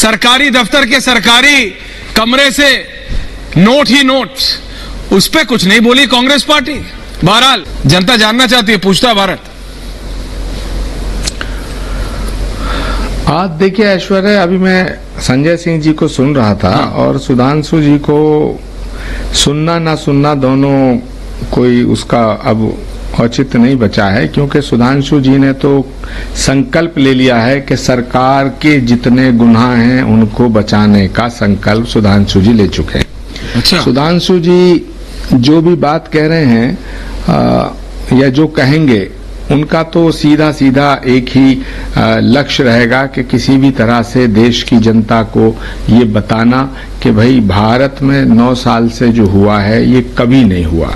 सरकारी दफ्तर के सरकारी कमरे से नोट ही नोट्स, उस पर कुछ नहीं बोली कांग्रेस पार्टी। बहरहाल जनता जानना चाहती है, पूछता भारत। आज देखिए ऐश्वर्या, अभी मैं संजय सिंह जी को सुन रहा था और सुधांशु जी को सुनना ना सुनना दोनों कोई उसका अब औचित्य नहीं बचा है, क्योंकि सुधांशु जी ने तो संकल्प ले लिया है कि सरकार के जितने गुनाह हैं उनको बचाने का संकल्प सुधांशु जी ले चुके हैं। अच्छा। सुधांशु जी जो भी बात कह रहे हैं या जो कहेंगे, उनका तो सीधा सीधा एक ही लक्ष्य रहेगा कि किसी भी तरह से देश की जनता को ये बताना कि भाई भारत में 9 साल से जो हुआ है ये कभी नहीं हुआ।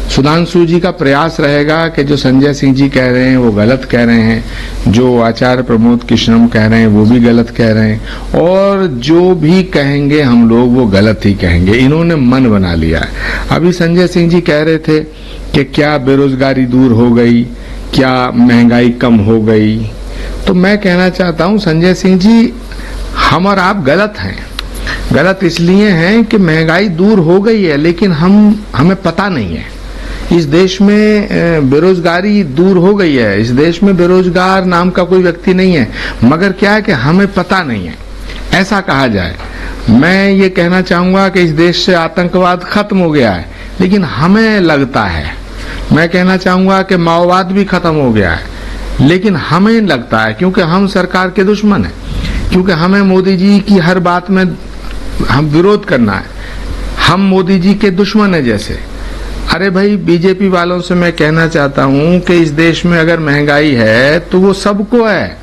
सुधांशु जी का प्रयास रहेगा कि जो संजय सिंह जी कह रहे हैं वो गलत कह रहे हैं, जो आचार्य प्रमोद कृष्णम कह रहे हैं वो भी गलत कह रहे हैं, और जो भी कहेंगे हम लोग वो गलत ही कहेंगे। इन्होंने मन बना लिया है। अभी संजय सिंह जी कह रहे थे कि क्या बेरोजगारी दूर हो गई, क्या महंगाई कम हो गई। तो मैं कहना चाहता हूं संजय सिंह जी, हम और आप गलत हैं। गलत इसलिए हैं कि महंगाई दूर हो गई है, लेकिन हमें पता नहीं है। इस देश में बेरोजगारी दूर हो गई है, इस देश में बेरोजगार नाम का कोई व्यक्ति नहीं है, मगर क्या है कि हमें पता नहीं है। ऐसा कहा जाए, मैं ये कहना चाहूंगा कि इस देश से आतंकवाद खत्म हो गया है, लेकिन हमें लगता है, मैं कहना चाहूंगा कि माओवाद भी खत्म हो गया है, लेकिन हमें लगता है, क्योंकि हम सरकार के दुश्मन हैं, क्योंकि हमें मोदी जी की हर बात में हम विरोध करना है, हम मोदी जी के दुश्मन है जैसे। अरे भाई, बीजेपी वालों से मैं कहना चाहता हूं कि इस देश में अगर महंगाई है तो वो सबको है,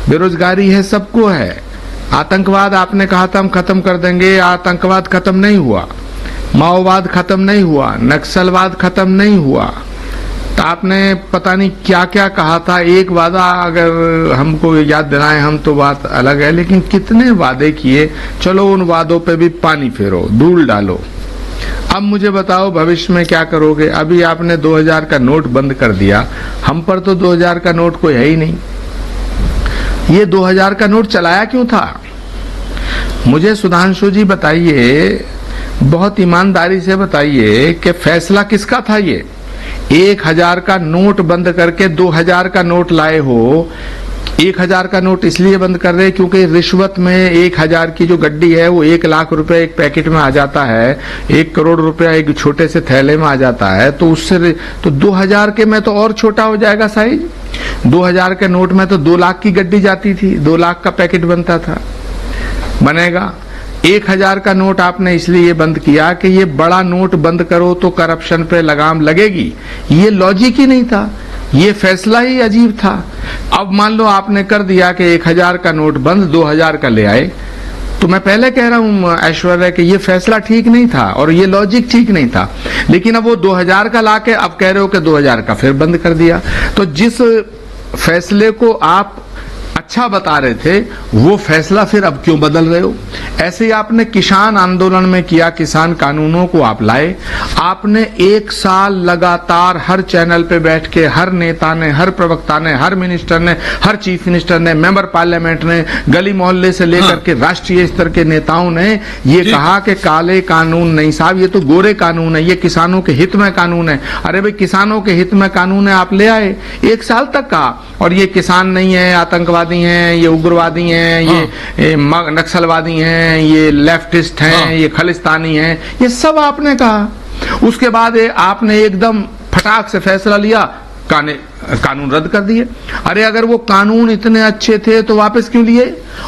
बेरोजगारी है सबको है। आतंकवाद आपने कहा था हम खत्म कर देंगे, आतंकवाद खत्म नहीं हुआ, माओवाद खत्म नहीं हुआ, नक्सलवाद खत्म नहीं हुआ। तो आपने पता नहीं क्या क्या कहा था। एक वादा अगर हमको याद दिलाएं हम तो बात अलग है, लेकिन कितने वादे किए। चलो उन वादों पे भी पानी फेरो, धूल डालो। अब मुझे बताओ भविष्य में क्या करोगे। अभी आपने 2000 का नोट बंद कर दिया, हम पर तो 2000 का नोट कोई है ही नहीं। ये 2000 का नोट चलाया क्यों था? मुझे सुधांशु जी बताइए, बहुत ईमानदारी से बताइए कि फैसला किसका था ये? 1000 का नोट बंद करके 2000 का नोट लाए हो। 1000 का नोट इसलिए बंद कर रहे क्योंकि रिश्वत में 1000 की जो गड्डी है वो 1 लाख रुपए एक पैकेट में आ जाता है, 1 करोड़ रुपया एक छोटे से थैले में आ जाता है। तो उससे तो 2000 के में तो और छोटा हो जाएगा साइज। 2000 के नोट में तो 2 लाख की गड्डी जाती थी, 2 लाख का पैकेट बनता था, बनेगा। 1000 का नोट आपने इसलिए बंद किया कि ये बड़ा नोट बंद करो तो करप्शन पे लगाम लगेगी। ये लॉजिक ही नहीं था, ये फैसला ही अजीब था। अब मान लो आपने कर दिया कि 1000 का नोट बंद, 2000 का ले आए, तो मैं पहले कह रहा हूं ऐश्वर्या कि ये फैसला ठीक नहीं था और ये लॉजिक ठीक नहीं था। लेकिन अब वो 2000 का लाके अब कह रहे हो कि 2000 का फिर बंद कर दिया। तो जिस फैसले को आप अच्छा बता रहे थे वो फैसला फिर अब क्यों बदल रहे हो? ऐसे ही आपने किसान आंदोलन में किया, किसान कानूनों को आप लाए। आपने 1 साल लगातार हर चैनल पे बैठ के हर नेता ने, हर प्रवक्ता ने, हर मिनिस्टर ने, हर चीफ मिनिस्टर ने, मेंबर पार्लियामेंट ने, गली मोहल्ले से लेकर के राष्ट्रीय स्तर के नेताओं ने ये कहा कि काले कानून नहीं साहब, ये तो गोरे कानून है, ये किसानों के हित में कानून है। अरे भाई, किसानों के हित में कानून है, आप ले आए 1 साल तक कहा, और ये किसान नहीं है, आतंकवादी हैं, ये उग्रवादी हैं, ये नक्सलवादी हैं, ये लेफ्टिस्ट हैं, ये खालिस्तानी हैं, ये सब आपने कहा। उसके बाद आपने एकदम फटाक से फैसला लिया, कानून रद्द कर दिए। अरे अगर वो कानून इतने अच्छे थे तो वापस क्यों लिए,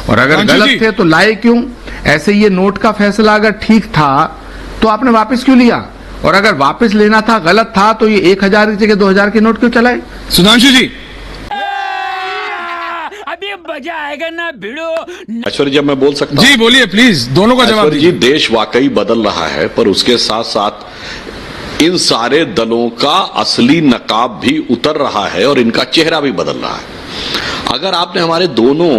और अगर गलत थे तो लाए क्यों? ऐसे ये नोट का फैसला अगर ठीक था तो आपने वापस क्यों लिया, और अगर वापस लेना था गलत था तो ये 1000 की जगह 2000 के नोट क्यों चलाए? सुधांशु जी, अभी मजा आएगा ना भिड़ो। ऐश्वर्या, जब मैं बोल सकता हूं? जी बोलिए प्लीज, दोनों का जवाब जी, देश वाकई बदल रहा है, पर उसके साथ साथ इन सारे दलों का असली नकाब भी उतर रहा है और इनका चेहरा भी बदल रहा है। अगर आपने हमारे दोनों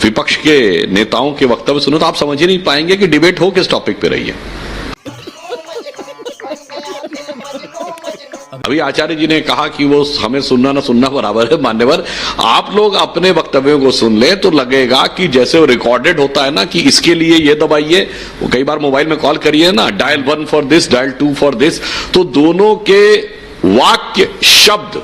विपक्ष के नेताओं के वक्तव्य सुनो तो आप समझ ही नहीं पाएंगे कि डिबेट हो किस टॉपिक पे रही है। अभी आचार्य जी ने कहा कि वो हमें सुनना ना सुनना बराबर है। मान्यवर, आप लोग अपने वक्तव्यों को सुन लें तो लगेगा कि जैसे वो रिकॉर्डेड होता है ना कि इसके लिए ये दबाइए, वो कई बार मोबाइल में कॉल करिए ना, dial 1 for this, dial 2 for this, तो दोनों के वाक्य, शब्द,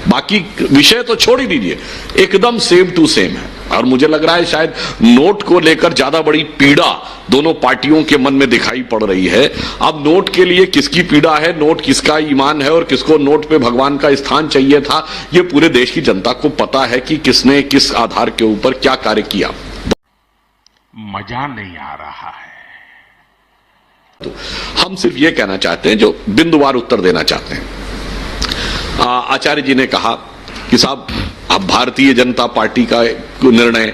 बाकी विषय तो छोड़ ही दीजिए, एकदम सेम टू सेम है। और मुझे लग रहा है शायद नोट को लेकर ज्यादा बड़ी पीड़ा दोनों पार्टियों के मन में दिखाई पड़ रही है। अब नोट के लिए किसकी पीड़ा है, नोट किसका ईमान है और किसको नोट पे भगवान का स्थान चाहिए था, ये पूरे देश की जनता को पता है कि किसने किस आधार के ऊपर क्या कार्य किया। मजा नहीं आ रहा है। तो हम सिर्फ ये कहना चाहते हैं, जो बिंदुवार उत्तर देना चाहते हैं। आचार्य जी ने कहा कि साहब अब भारतीय जनता पार्टी का निर्णय,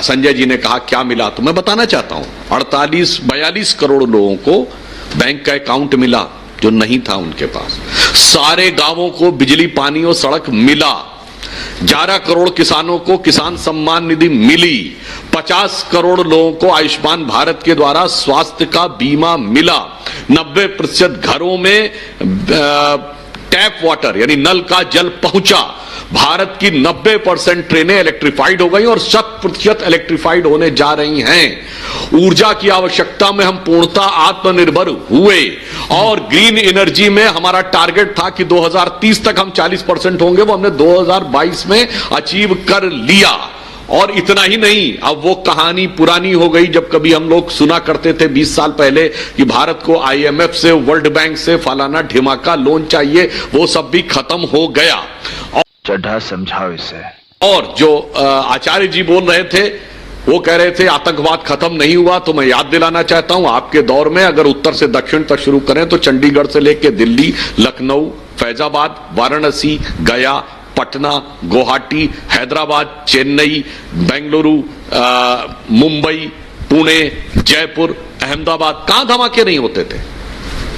संजय जी ने कहा क्या मिला, तो मैं बताना चाहता हूं 42 करोड़ लोगों को बैंक का अकाउंट मिला जो नहीं था उनके पास। सारे गांवों को बिजली, पानी और सड़क मिला। 11 करोड़ किसानों को किसान सम्मान निधि मिली। 50 करोड़ लोगों को आयुष्मान भारत के द्वारा स्वास्थ्य का बीमा मिला। 90% घरों में टैप वाटर यानी नल का जल पहुंचा। भारत की 90% ट्रेनें इलेक्ट्रिफाइड हो गई और 100% इलेक्ट्रिफाइड होने जा रही हैं। ऊर्जा की आवश्यकता में हम पूर्णतः आत्मनिर्भर हुए और ग्रीन एनर्जी में हमारा टारगेट था कि 2030 तक हम 40% होंगे, वो हमने 2022 में अचीव कर लिया। और इतना ही नहीं, अब वो कहानी पुरानी हो गई जब कभी हम लोग सुना करते थे 20 साल पहले कि भारत को IMF से, वर्ल्ड बैंक से फलाना ढिमाका लोन चाहिए, वो सब भी खत्म हो गया। चड्ढा समझाओ इसे। और जो आचार्य जी बोल रहे थे, वो कह रहे थे आतंकवाद खत्म नहीं हुआ, तो मैं याद दिलाना चाहता हूं आपके दौर में अगर उत्तर से दक्षिण तक शुरू करें तो चंडीगढ़ से लेकर दिल्ली, लखनऊ, फैजाबाद, वाराणसी, गया, पटना, गुवाहाटी, हैदराबाद, चेन्नई, बेंगलुरु, मुंबई, पुणे, जयपुर, अहमदाबाद, कहां धमाके नहीं होते थे।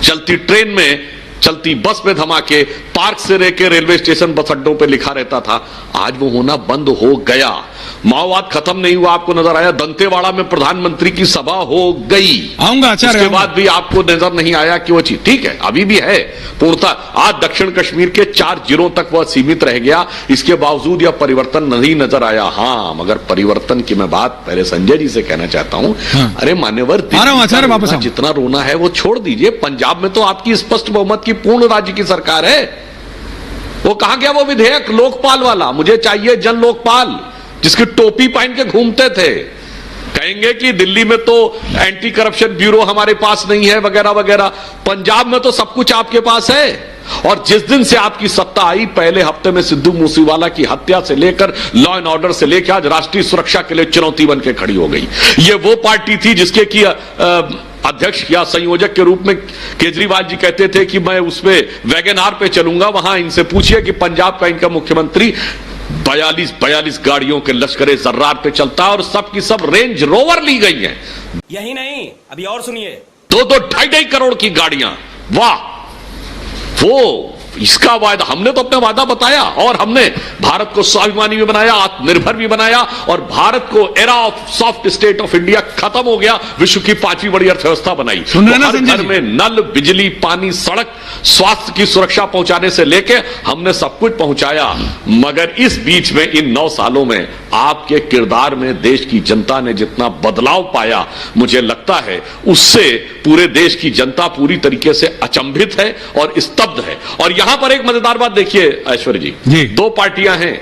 चलती ट्रेन में, चलती बस में धमाके, पार्क से लेकर रेलवे स्टेशन, बस अड्डों पे लिखा रहता था। आज वो होना बंद हो गया। माओवाद खत्म नहीं हुआ, आपको नजर आया? दंतेवाड़ा में प्रधानमंत्री की सभा हो गई, आऊंगा आचार्य, उसके बाद भी आपको नजर नहीं आया कि वो चीज ठीक है, अभी भी है पूर्णतः। आज दक्षिण कश्मीर के 4 जिलों तक वह सीमित रह गया, इसके बावजूद यह परिवर्तन नहीं नजर आया। हाँ, मगर परिवर्तन की मैं बात पहले संजय जी से कहना चाहता हूं। हाँ। अरे मान्यवर, आचार्य वापस जितना रोना है वो छोड़ दीजिए। पंजाब में तो आपकी स्पष्ट बहुमत की पूर्ण राज्य की सरकार है। वो कहां गया वो विधेयक लोकपाल वाला? मुझे चाहिए जन लोकपाल, जिसकी टोपी पहन के घूमते थे। कहेंगे कि दिल्ली में तो एंटी करप्शन ब्यूरो हमारे पास नहीं है वगैरह वगैरह। पंजाब में तो सब कुछ आपके पास है। और जिस दिन से आपकी सत्ता आई, पहले हफ्ते में सिद्धू मूसेवाला की हत्या से लेकर लॉ एंड ऑर्डर से लेकर आज राष्ट्रीय सुरक्षा के लिए चुनौती बन के खड़ी हो गई। ये वो पार्टी थी जिसके की अध्यक्ष या संयोजक के रूप में केजरीवाल जी कहते थे कि मैं उसमें वैगन-आर पे चलूंगा। वहां इनसे पूछिए कि पंजाब का इनका मुख्यमंत्री 42 गाड़ियों के लश्करे जर्रार पे चलता है और सब की सब रेंज रोवर ली गई हैं। यही नहीं, अभी और सुनिए। 2-2, 2.5 करोड़ की गाड़ियां। वाह, वो इसका वायदा हमने तो अपना वादा बताया और हमने भारत को स्वाभिमानी भी बनाया, आत्मनिर्भर भी बनाया और भारत को era of soft state of India खत्म हो गया, विश्व की 5वीं बड़ी अर्थव्यवस्था बनाई। तो हर घर में नल, बिजली, पानी, सड़क, स्वास्थ्य की सुरक्षा पहुंचाने से लेके हमने सब कुछ पहुंचाया। मगर इस बीच में इन 9 सालों में आपके किरदार में देश की जनता ने जितना बदलाव पाया, मुझे लगता है उससे पूरे देश की जनता पूरी तरीके से अचंभित है और स्तब्ध है। और यहां पर एक मजेदार बात देखिए ऐश्वर्य जी, 2 पार्टियां हैं।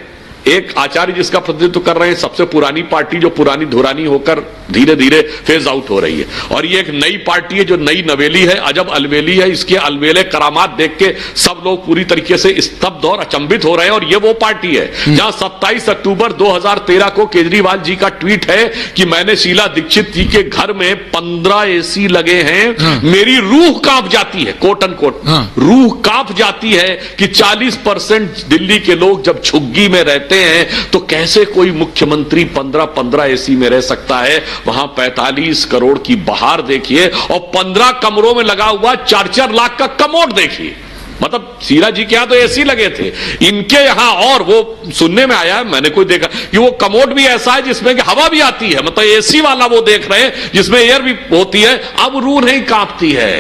एक आचार्य जिसका प्रतिनिधित्व कर रहे हैं, सबसे पुरानी पार्टी जो पुरानी धुरानी होकर धीरे धीरे फेज आउट हो रही है, और ये एक नई पार्टी है जो नई नवेली है, अजब अलवेली है। इसके अलवेले करामात देख के सब लोग पूरी तरीके से स्तब्ध और अचंभित हो रहे हैं। और ये वो पार्टी है जहां 27 अक्टूबर 2013 को केजरीवाल जी का ट्वीट है कि मैंने शीला दीक्षित जी के घर में 15 AC लगे हैं, मेरी रूह कांप जाती है, कोट एंड कोट, रूह कांप जाती है कि 40% दिल्ली के लोग जब झुग्गी में रहते हैं तो कैसे कोई मुख्यमंत्री 15 AC में रह सकता है। वहां 45 करोड़ की बहार देखिए और 15 कमरों में लगा हुआ 4-4 लाख का कमोड देखिए। मतलब शीला जी के यहां तो AC लगे थे, इनके यहां, और वो सुनने में आया, मैंने कोई देखा कि वो कमोड भी ऐसा है जिसमें कि हवा भी आती है, मतलब AC वाला वो देख रहे हैं जिसमें एयर भी होती है। अब रूह नहीं कांपती है,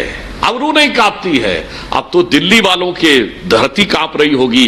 अब रू नहीं कांपती है, अब तो दिल्ली वालों के धरती कांप रही होगी।